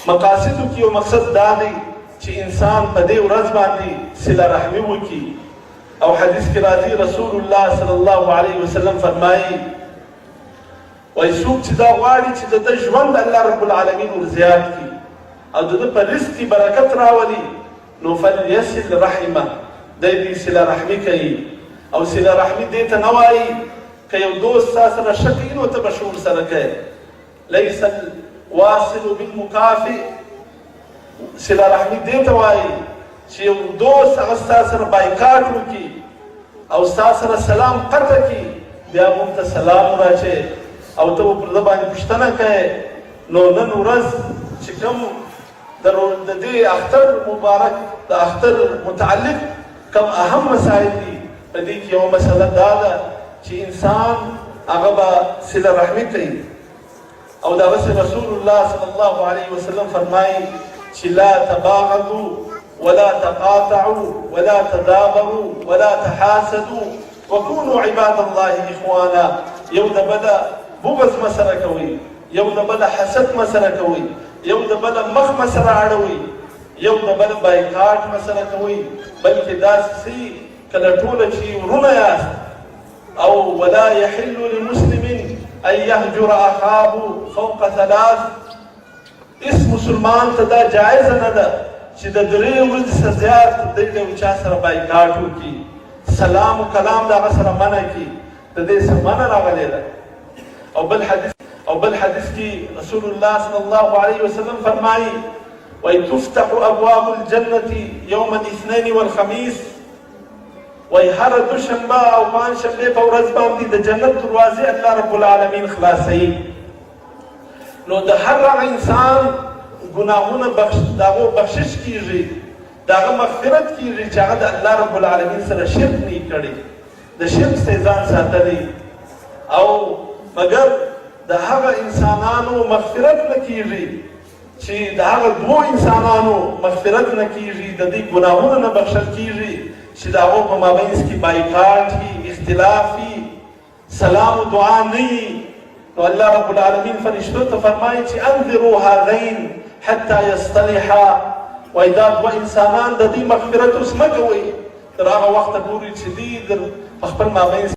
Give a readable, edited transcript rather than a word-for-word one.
مقاصدو کې یو مقصد دا دی چې انسان په دې ورځ باندې صله رحمي وکړي. او حدیث کې راځي رسول الله صلی الله علیه وسلم فرمایي وایي څوک چې دا غواړي چې د ده ژوند الله رب العالمین ورزیات کړي او د ده په رزق کې برکت راولي نو فلیصل رحمه دی دې صله رحمي کوي. او صله رحمي دې ته نه وایي که یو دوست تا سره ښه کوي نو ته به ښه ورسره کوې. لیس الواصل بالمکافئ. صله رحمي دې ته وایي چې یو دوست هغه ستا سره بایکاټ وکړي او ستا سره سلام قطع کړي بیا موږ ته سلام راچې او ته به پر ده باندې پوښتنه کوې. نو نن ورځ چې کوم د دې اختر مبارک د اختر متعلق کوم اهم مسایل دي په دې کې یوه مسله دا ده چې انسان هغه به صله رحمي کوي. او دغسې رسول الله صلی الله علیه وسلم فرمایي چې لا تباغضوا ولا تقاطعوا ولا تدابروا ولا تحاسدوا وكونوا عباد الله اخوانا. یو د بله بغض مه سره کوئ، یو د بله حسد مه سره کوئ، یو د بله مخ مه سره اړوئ، یو د بله بایکاټ مه سره کوئ، بلکې داسې سئ کله ټوله چې ورونه یاست. او ولا يحل لمسلم ان يهجر اخاه فوق ثلاث. اس مسلمان ته دا جایزه نه ده چې د درې ورځې څخه زیات دی د یو چا سره بایکاټ وکړي، سلام و کلام د هغه سره منع کړي. د دې څخه منع راغلی ده. او بل حدیث کې رسول الله صلی الله علیه وسلم فرمایي وایي تفتح ابواب الجنة یوم الاثنین والخمیس. وایي هره دوشنبه او پنجشنبې په ورځ باندې د جنت دروازې الله رب العالمین خلاصوي. نو د هر هغه انسان ګناهونه د هغو بخشش کېږي، د هغه مغفرت کېږي چې هغه د الله رب العالمین سره شرک نه یې کړی، د شرک څخه یې ځان ساتلی. او مګر د هغه انسانانو مغفرت نه کېږي چې د هغه دوو انسانانو مغفرت نه کېږي، د دوی ګناهونه نه بخښل کېږي چې د هغو په مابینځ کې بایکاټ وي، اختلاف وي، سلام و دعا نه وي. نو الله رب العالمین فرشتو ته فرمایي چې انذروا هذین حتی یصطلحا. وایي دا دوه انسانان د دوی مغفرت اوس مه کوئ تر هغه وخته پورې چې دوی په خپل مابینځ